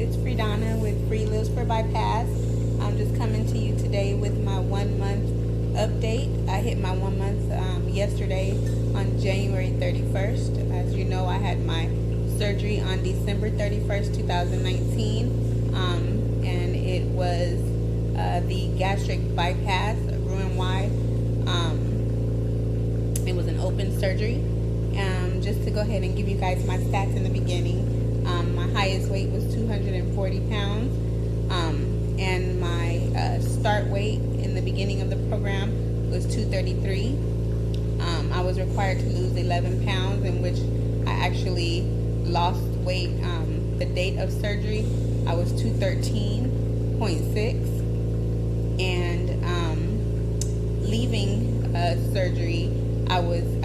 it's Friedana with Free Lives for Bypass. I'm just coming to you today with my 1 month update. I hit my 1 month yesterday on January 31st. As you know, I had my surgery on December 31st, 2019, and it was the gastric bypass, Roux-en-Y. It was an open surgery. Just to go ahead and give you guys my stats in the beginning, my highest weight was 240 pounds, and my start weight in the beginning of the program was 233. I was required to lose 11 pounds, in which I actually lost weight. The date of surgery, I was 213.6, and leaving surgery, I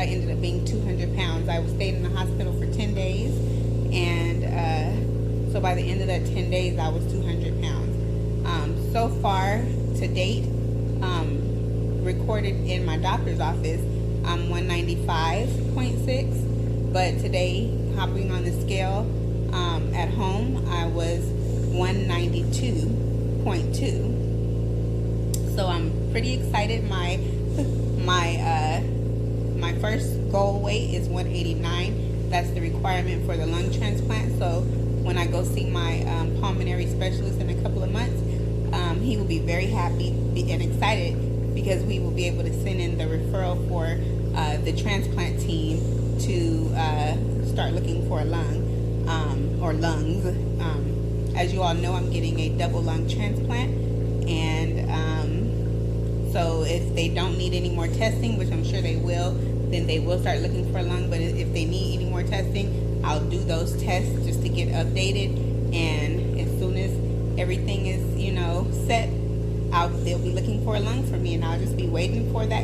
ended up being 200 pounds. I stayed in the hospital for 10 days, and so by the end of that 10 days, I was 200 pounds. So far to date, recorded in my doctor's office, I'm 195.6, but today, hopping on the scale at home, I was 192.2. So I'm pretty excited. My first goal weight is 189. That's the requirement for the lung transplant. So when I go see my pulmonary specialist in a couple of months, he will be very happy and excited, because we will be able to send in the referral for the transplant team to start looking for a lung or lungs. As you all know, I'm getting a double lung transplant, and so if they don't need any more testing, which I'm sure they will, then they will start looking for a lung. But if they need any more testing, I'll do those tests just to get updated, and as soon as everything is, set, they'll be looking for a lung for me, and I'll just be waiting for that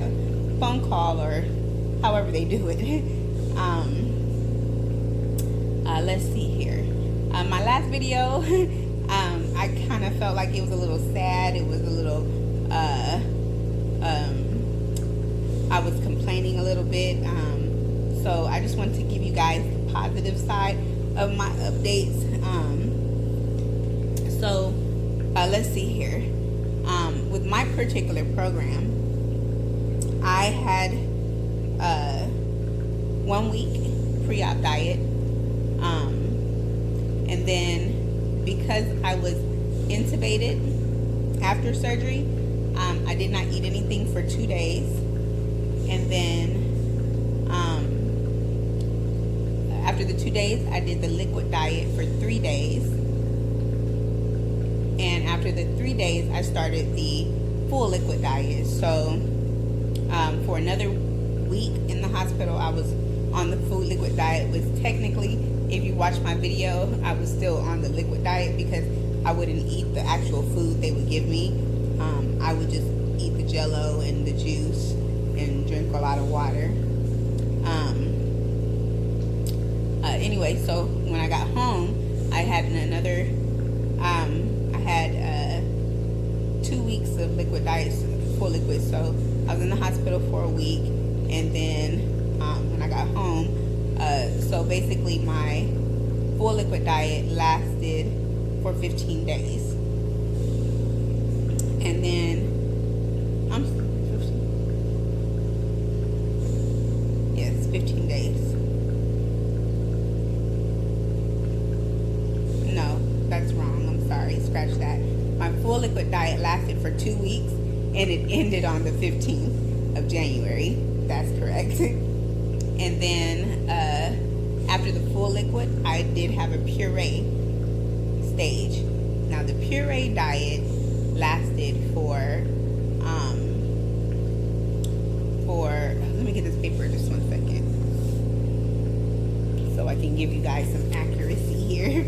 phone call, or however they do it. Let's see here. My last video, I kind of felt like it was a little sad. It was a little, I was complaining a little bit. So I just wanted to give you guys the positive side of my updates. So let's see here. With my particular program, I had 1 week pre-op diet, and then because I was intubated after surgery, I did not eat anything for 2 days, and then after the 2 days, I did the liquid diet for 3 days. And after the 3 days, I started the full liquid diet. So for another week in the hospital, I was on the full liquid diet. Which technically, if you watch my video, I was still on the liquid diet, because I wouldn't eat the actual food they would give me. I would just eat the Jello and the juice and drink a lot of water. Anyway, so when I got home, I had another 2 weeks of liquid diet, full liquid. So I was in the hospital for a week, and then when I got home, so basically my full liquid diet lasted for 15 days, and then 15 days. No, that's wrong. I'm sorry. Scratch that. My full liquid diet lasted for 2 weeks, and it ended on the 15th of January. That's correct. And then after the full liquid, I did have a puree stage. Now the puree diet lasted for let me get this paper just 1 second, so I can give you guys some accuracy here.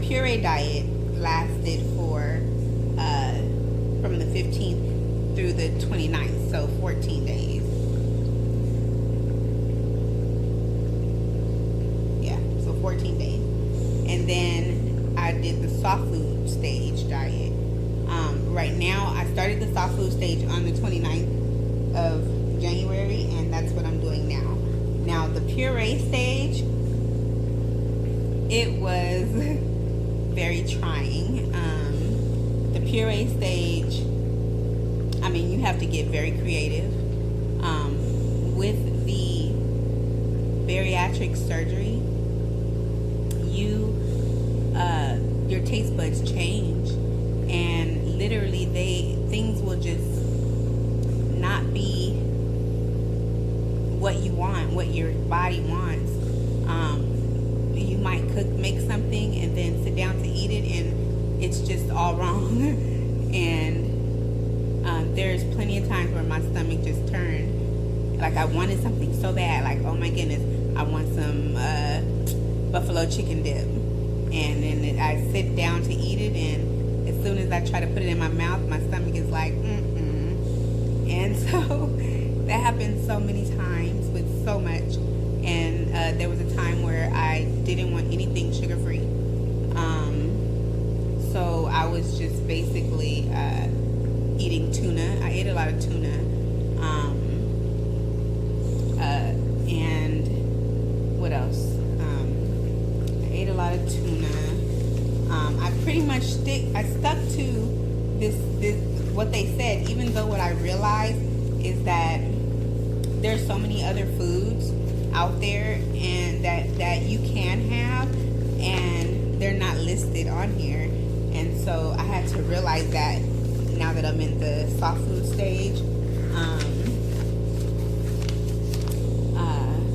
Puree diet lasted for from the 15th through the 29th, so 14 days. did the soft food stage diet. Right now, I started the soft food stage on the 29th of January, and that's what I'm doing now. Now, the puree stage, it was very trying. The puree stage, I mean, you have to get very creative. With the bariatric surgery, your taste buds change, and literally things will just not be what you want, what your body wants. You might make something and then sit down to eat it, and it's just all wrong. And there's plenty of times where my stomach just turned, like I wanted something so bad, like, oh my goodness, I want some buffalo chicken dip, and then I sit down to eat it, and as soon as I try to put it in my mouth, my stomach is like, and so that happened so many times with so much. And there was a time where I didn't want anything sugar-free, so I was just basically eating tuna. I ate a lot of tuna, and what else? I ate a lot of tuna. I pretty much stuck to this what they said, even though what I realized is that there's so many other foods out there and that you can have, and they're not listed on here. And so I had to realize that now that I'm in the soft food stage.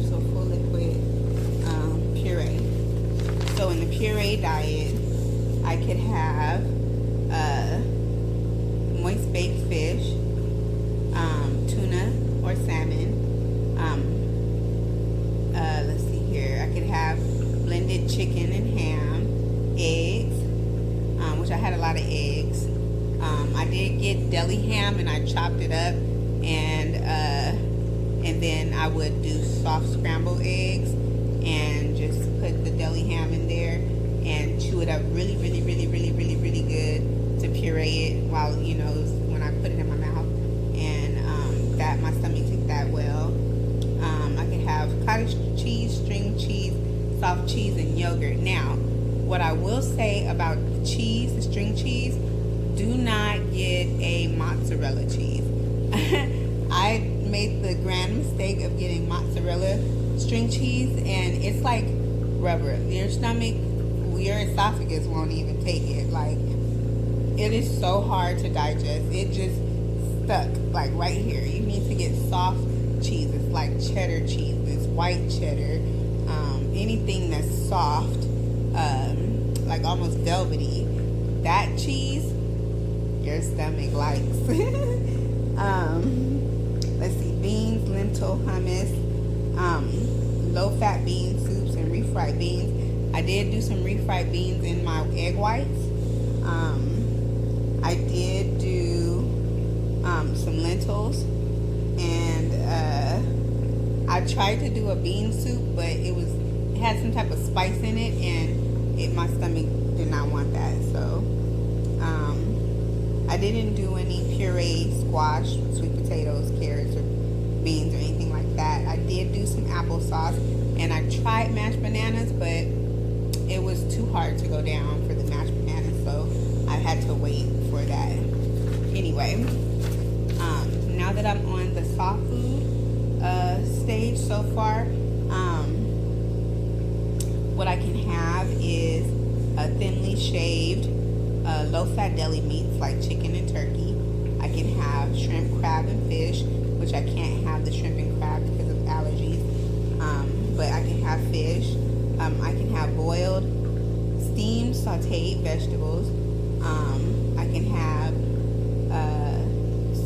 So full liquid puree. So in the puree diet, I could have moist baked fish, tuna or salmon. Let's see here. I could have blended chicken and ham, eggs, which I had a lot of eggs. I did get deli ham, and I chopped it up, and then I would do soft scrambled eggs and just put the deli ham in there and chew it up really good to puree it while, when I put it in my mouth, and that my stomach took that well. I could have cottage cheese, string cheese, soft cheese, and yogurt. Now, what I will say about the cheese, the string cheese, do not get a mozzarella cheese. I made the grand mistake of getting mozzarella string cheese, and it's like rubber. Your stomach, your esophagus won't even take it. Like, it is so hard to digest. It just stuck, like right here. You need to get soft cheeses like cheddar cheese, this white cheddar, anything that's soft, like almost velvety. That cheese, your stomach likes. Let's see, beans, lentil, hummus, low-fat bean soups, and refried beans. I did do some refried beans in my egg whites. I did do some lentils, and I tried to do a bean soup, but it had some type of spice in it, and my stomach did not want that. So I didn't do any pureed squash, sweet potatoes, carrots, or beans, or anything like that. I did do some applesauce, and I tried mashed bananas, but it was too hard to go down for the mashed bananas, so I had to wait for that. Anyway, now that I'm on the soft food stage so far, what I can have is a thinly shaved low-fat deli meats like chicken and turkey. I can have shrimp, crab, and fish, which I can't have the shrimp and crab because of allergies, but I can have fish. I can have boiled, steamed, sauteed vegetables. I can have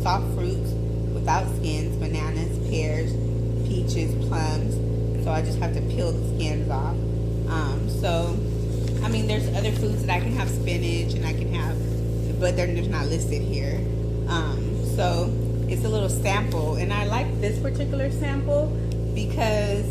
soft fruits without skins, bananas, pears, peaches, plums. So I just have to peel the skins off. So, I mean, there's other foods that I can have, spinach, and I can have, but they're just not listed here. So it's a little sample, and I like this particular sample because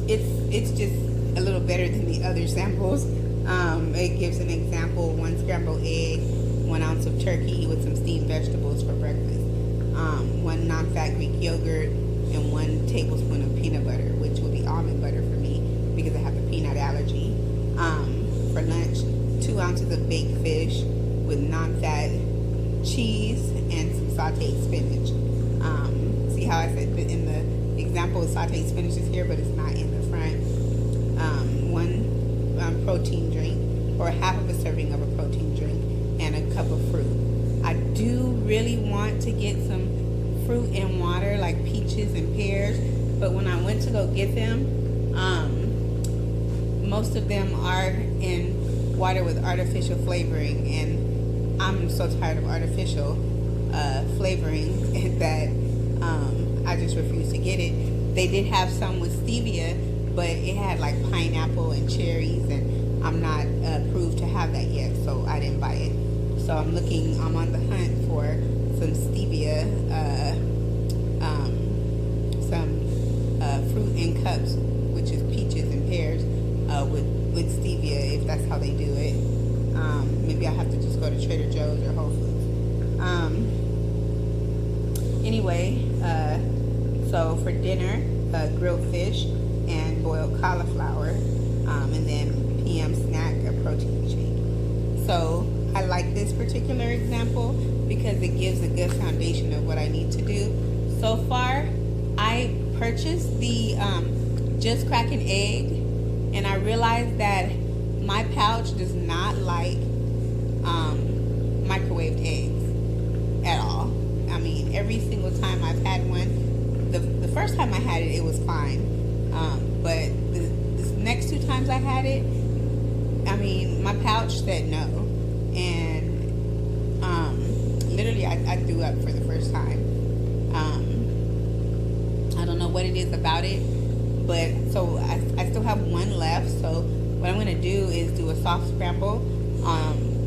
it's just a little better than the other samples. It gives an example: 1 scrambled egg, 1 ounce of turkey with some steamed vegetables for breakfast, 1 non-fat Greek yogurt, and 1 tablespoon of peanut butter, which will be almond butter for me because I have a peanut allergy. For lunch, 2 ounces of baked fish with non-fat cheese and some sauteed spinach. See how I said in the example, sauteed spinach is here, but it's not in the front. 1 protein drink, or half of a serving of a protein drink, and a cup of fruit. I do really want to get some fruit and water, like peaches and pears, but when I went to go get them, most of them are in water with artificial flavoring, and I'm so tired of artificial flavoring that I just refuse to get it. They did have some with stevia, but it had like pineapple and cherries, and I'm not approved to have that yet, so I didn't buy it. So I'm on the hunt for some stevia, some fruit in cups, which is peaches and pears, with stevia, if that's how they do it. Maybe I have to just go to Trader Joe's or Whole Foods. Anyway, so for dinner, grilled fish and boiled cauliflower, and then PM snack, a protein shake. So I like this particular example because it gives a good foundation of what I need to do. So far, I purchased the Just Crack an Egg, and I realized that my pouch does not like microwaved eggs at all. I mean, every single time I've had one, the first time I had it, it was fine. But the next 2 times I had it, I mean, my pouch said no. And literally, I threw up for the first time. I don't know what it is about it, but so I still have 1 left. So what I'm going to do is do a soft scramble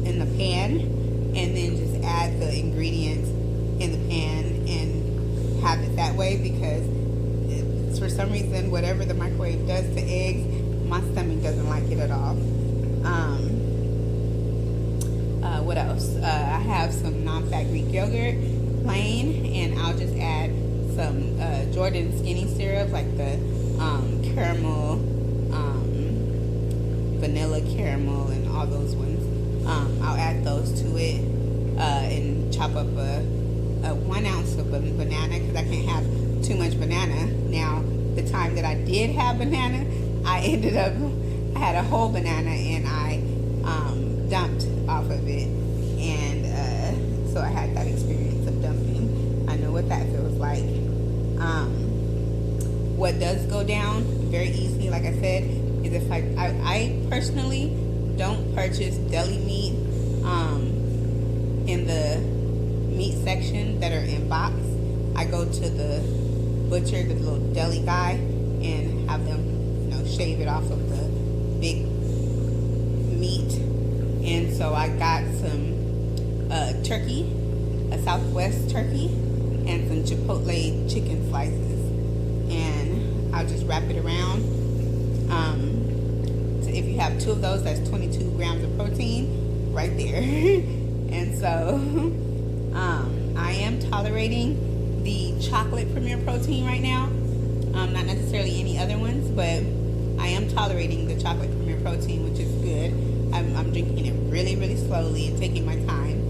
in the pan, and then just add the ingredients in the pan and have it that way, because for some reason, whatever the microwave does to eggs, my stomach doesn't like it at all. What else? I have some non-fat Greek yogurt, plain, and I'll just add some Jordan skinny syrup, like the caramel, vanilla caramel, and all those ones. I'll add those to it, and chop up a 1 ounce of banana, because I can't have too much banana. Now, the time that I did have banana, I had a whole banana, and I dumped off of it, and so I had that experience of dumping. I know what that feels like. What does go down very easily, like I said, is if I personally don't purchase deli meat in the meat section that are in box. I go to the butcher, the little deli guy, and have them, shave it off of the big meat. And so I got some turkey, a Southwest turkey, and some Chipotle chicken slices, and I'll just wrap it around. So if you have 2 of those, that's 22 grams of protein right there. And so I am tolerating the chocolate Premier Protein right now. Not necessarily any other ones, but I am tolerating the chocolate Premier Protein, which is good. I'm drinking it really, really slowly and taking my time.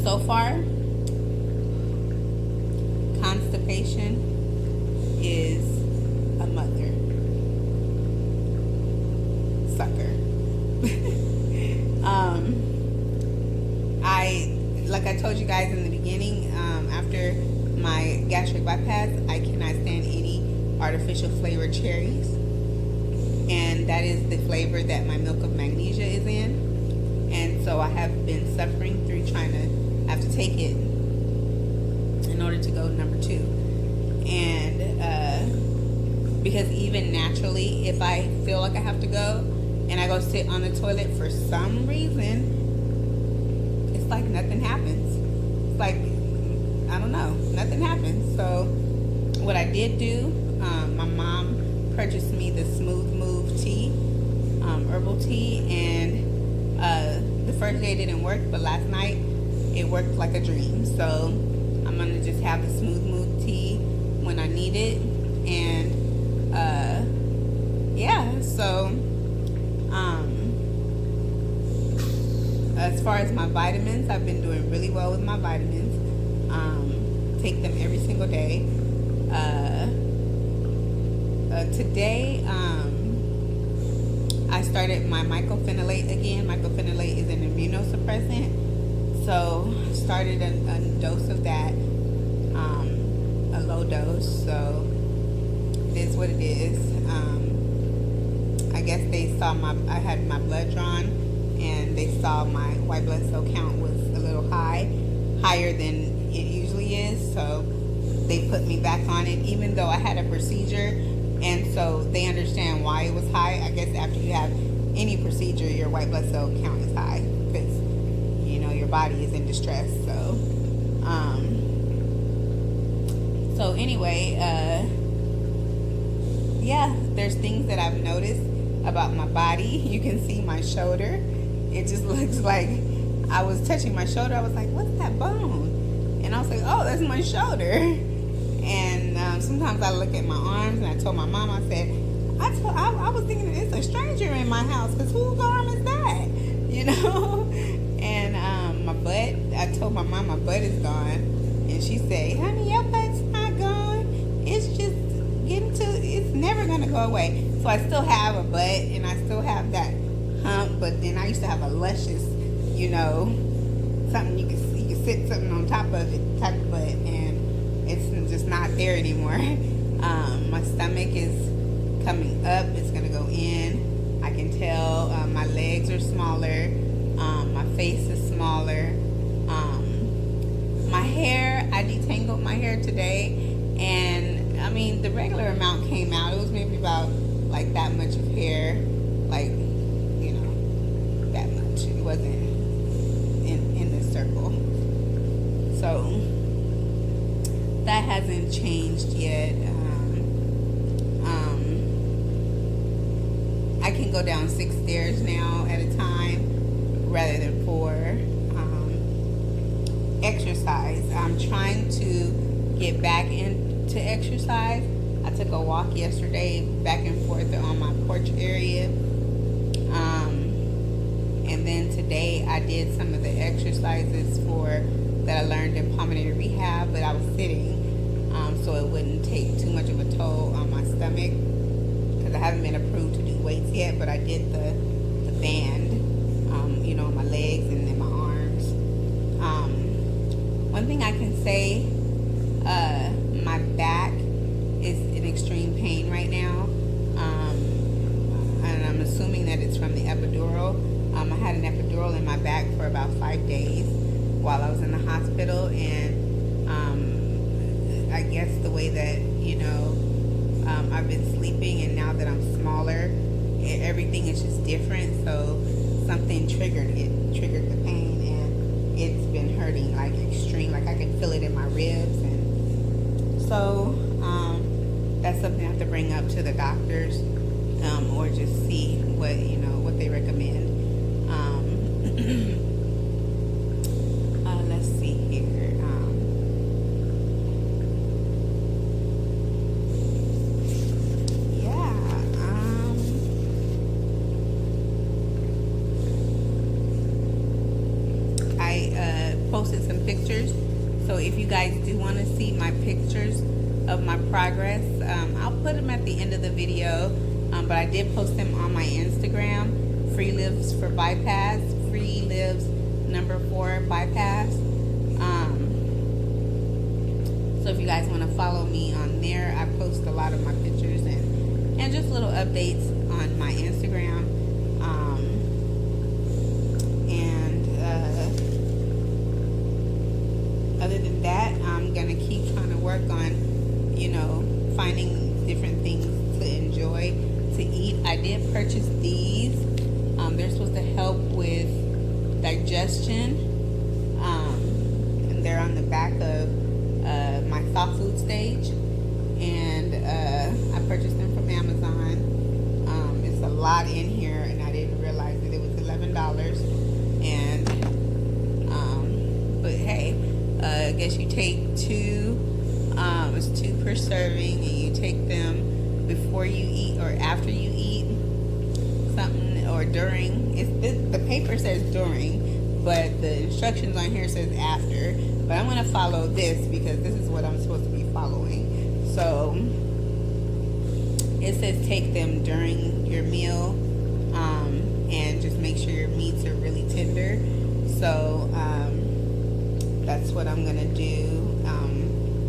So far, constipation is a mother sucker. Like I told you guys in the beginning, after my gastric bypass, I cannot stand any artificial flavored cherries, and that is the flavor that my milk of magnesia is in. And so I have been suffering through trying to have to take it in order to go number 2. And because even naturally, if I feel like I have to go and I go sit on the toilet, for some reason, it's like nothing happens. It's like, I don't know, nothing happens. So what I did do, my mom purchased me the Smooth Move tea, herbal tea, and the first day it didn't work, but last night it worked like a dream. So I'm gonna just have the Smooth Move tea when I need it, and yeah. So as far as my vitamins, I've been doing really well with my vitamins. Take them every single day. Today, I started my mycophenolate again. Mycophenolate is an immunosuppressant, so I started a dose of that, a low dose. So it is what it is. I guess they saw I had my blood drawn, and they saw my white blood cell count was a little higher than it usually is. So they put me back on it, even though I had a procedure. And so they understand why it was high. I guess after you have any procedure, your white blood cell count is high because, you know, your body is in distress. So anyway, yeah, there's things that I've noticed about my body. You can see my shoulder. It just looks like I was touching my shoulder. I was like, what's that bone? And I was like, oh, that's my shoulder. And sometimes I look at my arms, and I told my mom, I said, I was thinking it's a stranger in my house, because whose arm is that? You know? And my butt, I told my mom my butt is gone. And she said, honey, your butt's not gone. It's just it's never going to go away. So I still have a butt, and I still have that hump, but then I used to have a luscious, you know, something you can sit something on top of it type of butt, and it's just not there anymore. My stomach is coming up. It's going to go in. I can tell my legs are smaller. My face is smaller. My hair, I detangled my hair today. And, I mean, the regular amount came out. It was maybe about, like, that much of hair. Like, you know, that much. It wasn't in this circle. So that hasn't changed yet. I can go down 6 stairs now at a time rather than 4. Exercise. I'm trying to get back into exercise. I took a walk yesterday back and forth on my porch area. And then today I did some of the exercises that I learned in pulmonary rehab, but I was sitting, so it wouldn't take too much of a toll on my stomach, because I haven't been approved to do weights yet, but I did the band, you know, on my legs and in my arms. One thing I can say, my back is in extreme pain right now, and I'm assuming that it's from the epidural. I had an epidural in my back for about 5 days while I was in the hospital, and I guess the way that, you know, I've been sleeping, and now that I'm smaller, everything is just different. So something triggered the pain, and it's been hurting like extreme, like I can feel it in my ribs. And so that's something I have to bring up to the doctors, or just see what they recommend. Let's see here. I posted some pictures, so if you guys do want to see my pictures of my progress, I'll put them at the end of the video, but I did post them on my Instagram, Free Lives for Bypass, Free Lives #4 Bypass. So if you guys want to follow me on there, I post a lot of my pictures and just little updates on my Instagram. Other than that, I'm gonna keep trying to work on, finding different things to enjoy, to eat. I did purchase these. They're supposed to help with digestion. And they're on the back of my soft food stage. And I purchased them from Amazon. guess you take two, it's 2 per serving, and you take them before you eat or after you eat something, or during. The paper says during, but the instructions on here says after. But I'm going to follow this because this is what I'm supposed to be following. So it says take them during your meal, and just make sure your meats are really tender. So that's what I'm going to do.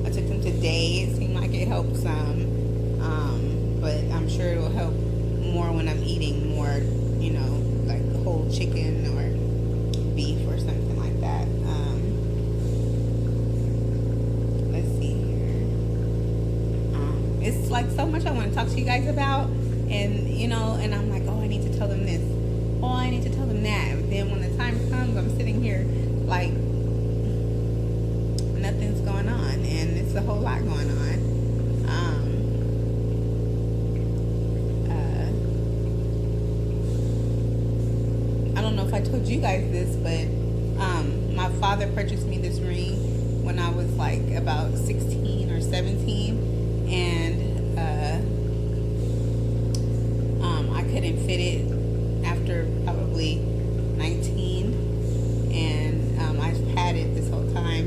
I took them today. It seemed like it helped some, but I'm sure it will help more when I'm eating more, you know, like whole chicken or beef or something like that. Let's see here. It's like so much I want to talk to you guys about, and you know, and I'm like, oh, I need to tell them this. Oh, I need to tell them that. But then when the time comes, I'm sitting here like nothing's going on, and it's a whole lot going on. I don't know if I told you guys this, but my father purchased me this ring when I was like about 16 or 17, and I couldn't fit it after probably 19, and I've had it this whole time,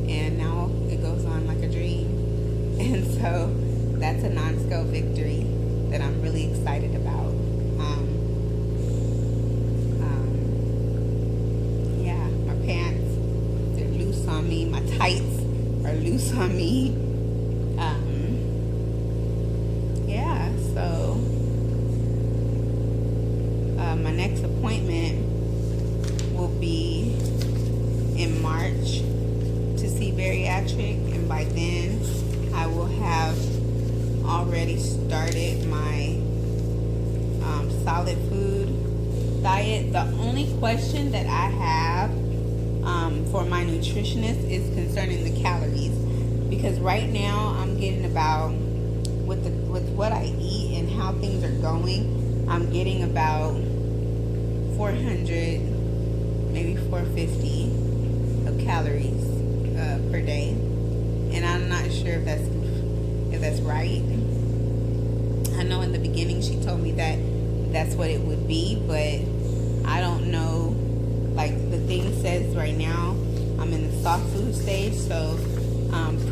and now it goes on like a dream. And so that's a non-scale victory that I'm really excited about. Yeah, my pants, they're loose on me. My tights are loose on me. Yeah, so my next appointment will be in March to see bariatric, and by then I will have already started my solid food diet. The only question that I have for my nutritionist is concerning the calories, because right now I'm getting about with what I eat and how things are going, I'm getting about 400, maybe 450 of calories per day, and I'm not sure if that's right. I know in the beginning she told me that that's what it would be, but I don't know. Like the thing says right now, I'm in the soft food stage, so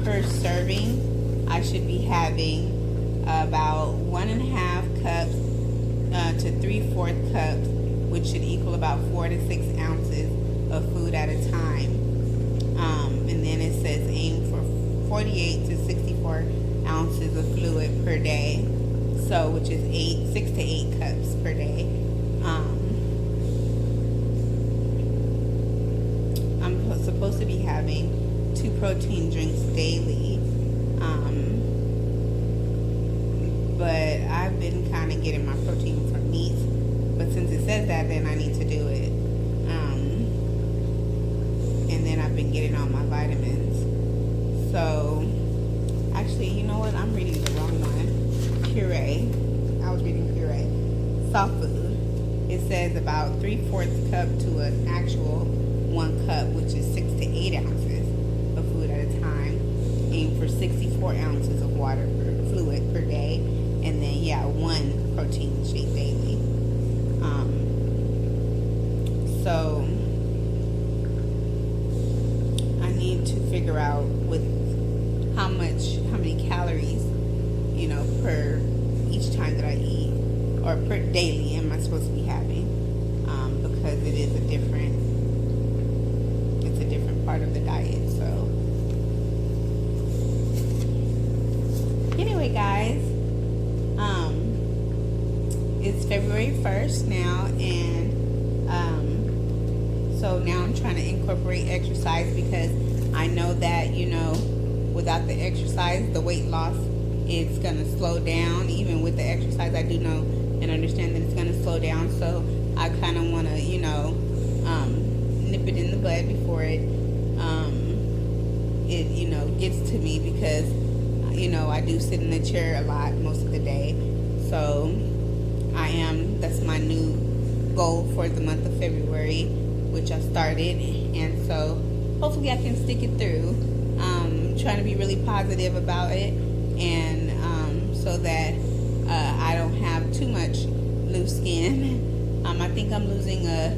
per serving I should be having about 1.5 cups to 3/4 cups, which should equal about 4 to 6 ounces of food at a time. And then it says aim for 48 to 64 ounces of fluid per day, so which is 6 to 8 cups per day. I'm supposed to be having 2 protein drinks daily, but I've been kind of getting my protein from meats. But since it says that, then I need to do it. And then I've been getting all my vitamins. So, actually, you know what? I'm reading the wrong one. Puree. I was reading puree. Soft food. It says about 3/4 cup to an actual 1 cup, which is 6 to 8 ounces of food at a time. Aim for 64 ounces of water fluid per day. And then, yeah, 1 protein shake daily. So I need to figure out with how many calories, you know, per each time that I eat, or per daily am I supposed to be having, because it is a different part of the diet. So anyway, guys, it's February 1st now, and so now I'm trying to incorporate exercise, because I know that, you know, without the exercise, the weight loss is going to slow down. Even with the exercise, I do know and understand that it's going to slow down. So I kind of want to, you know, nip it in the bud before it, you know, gets to me, because, you know, I do sit in the chair a lot most of the day. So that's my new goal for the month of February, which I started, and so hopefully I can stick it through. trying to be really positive about it, and so that I don't have too much loose skin. I think I'm losing a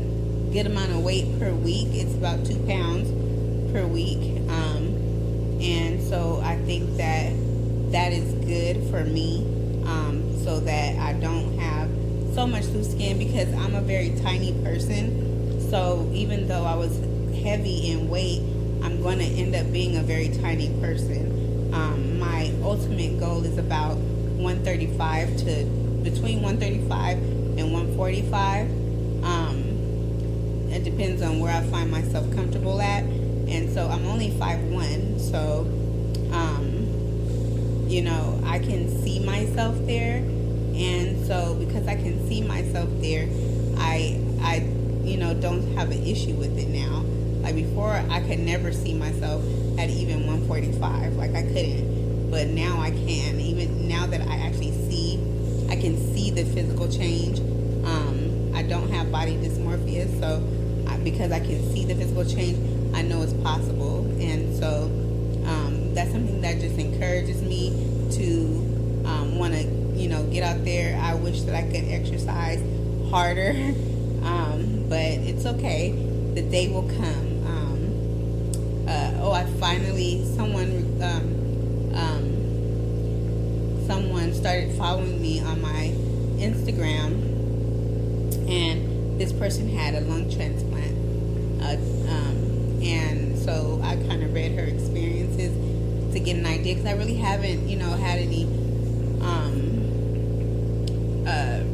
good amount of weight per week. It's about 2 pounds per week, and so I think that that is good for me, so that I don't have so much loose skin, because I'm a very tiny person. So even though I was heavy in weight, I'm going to end up being a very tiny person. My ultimate goal is about 135 to between 135 and 145. It depends on where I find myself comfortable at, and so I'm only 5'1", so you know, I can see myself there, and so because I can see myself there, I you know, don't have an issue with it now. Like before, I could never see myself at even 145. Like I couldn't, but now I can. Even now that I actually see, I can see the physical change. I don't have body dysmorphia, so because I can see the physical change, I know it's possible, and so that's something that just encourages me to want to, you know, get out there. I wish that I could exercise harder, but it's okay. The day will come. I finally, someone started following me on my Instagram, and this person had a lung transplant, and so I kind of read her experiences to get an idea, because I really haven't, you know, had any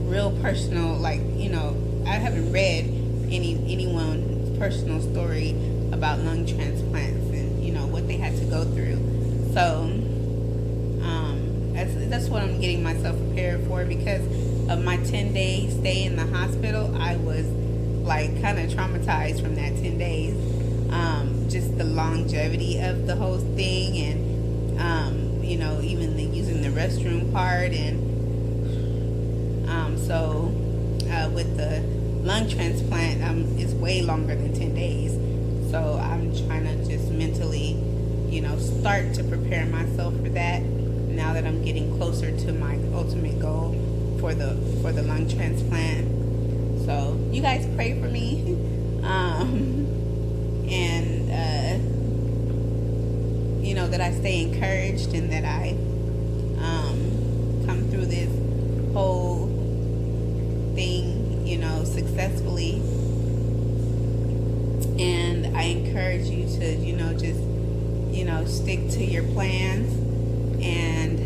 real personal, like, you know, I haven't read anyone's personal story about lung transplants and, you know, what they had to go through. So that's what I'm getting myself prepared for. Because of my 10-day stay in the hospital, I was like kind of traumatized from that 10 days. Just the longevity of the whole thing, and you know, even the using the restroom part, and so with the lung transplant, it's way longer than 10 days. So I'm trying to just mentally, you know, start to prepare myself for that, now that I'm getting closer to my ultimate goal for the lung transplant. So you guys pray for me, and you know, that I stay encouraged, and that I come through this whole thing, you know, successfully. And I encourage you to, you know, just, you know, stick to your plans. And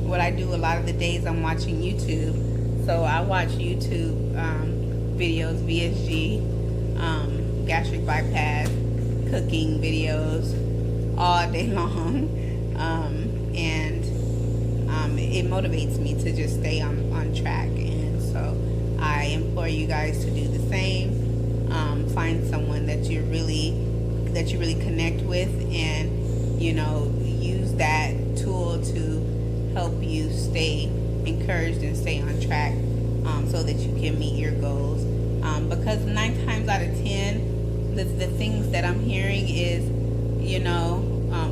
what I do a lot of the days, I'm watching YouTube. So I watch YouTube videos, VSG, gastric bypass, cooking videos all day long. And it motivates me to just stay on track. And so I implore you guys to do the same. Find someone that you really connect with, and, you know, use that tool to help you stay encouraged and stay on track, so that you can meet your goals. Because 9 times out of 10, the things that I'm hearing is, you know,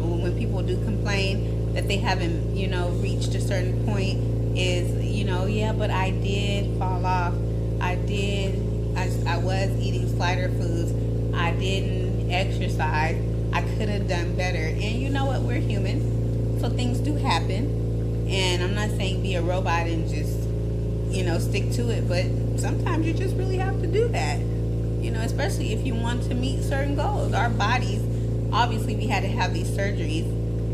when people do complain that they haven't, you know, reached a certain point, is, you know, yeah, but I did fall off. I was eating slider foods. I didn't exercise. I could have done better. And you know what? We're human, so things do happen. And I'm not saying be a robot and just, you know, stick to it, but sometimes you just really have to do that. You know, especially if you want to meet certain goals. Our bodies, obviously, we had to have these surgeries,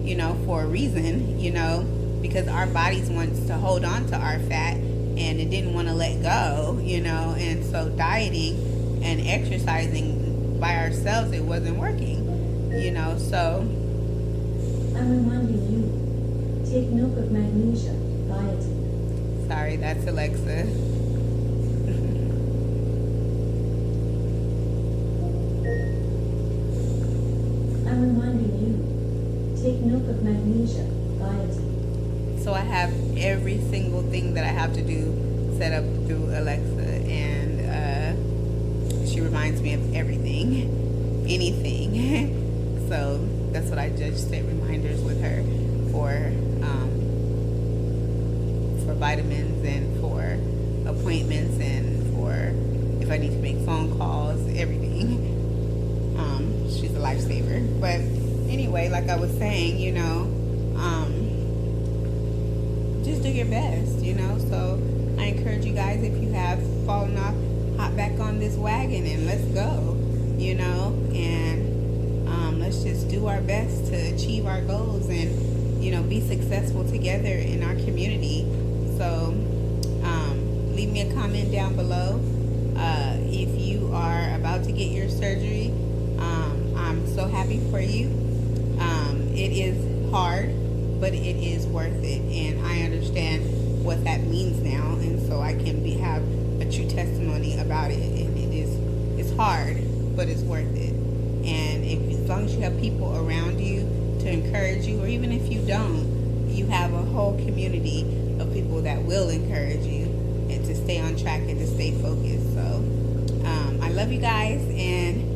you know, for a reason, you know, because our bodies wants to hold on to our fat, and it didn't want to let go, you know. And so dieting and exercising by ourselves, it wasn't working, you know. So I'm reminding you, take milk of magnesia, biotin. Sorry, that's Alexa. I'm reminding you, take milk of magnesia, biotin. So I have every single thing that I have to do set up through Alexa, and she reminds me of everything, anything. So That's what I just set reminders with her for vitamins and for appointments and for if I need to make phone calls, everything. She's a lifesaver. But anyway, like I was saying, you know, just do your best, you know. So I encourage you guys, if you have fallen off, hop back on this wagon and let's go, you know, and let's just do our best to achieve our goals and, you know, be successful together in our community. So leave me a comment down below if you are about to get your surgery. I'm so happy for you. It is hard, but it is worth it, and I understand what that means now, and so I can have a true testimony about it. And it's hard, but it's worth it. And as long as you have people around you to encourage you, or even if you don't, you have a whole community of people that will encourage you and to stay on track and to stay focused. So I love you guys, and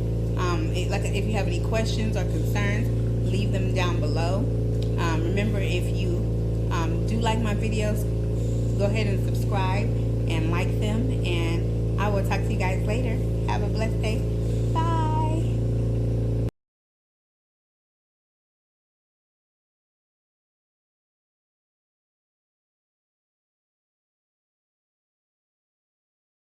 if you have any questions or concerns, leave them down below. Remember, if you do like my videos, go ahead and subscribe and like them, and I will talk to you guys later. Have a blessed day.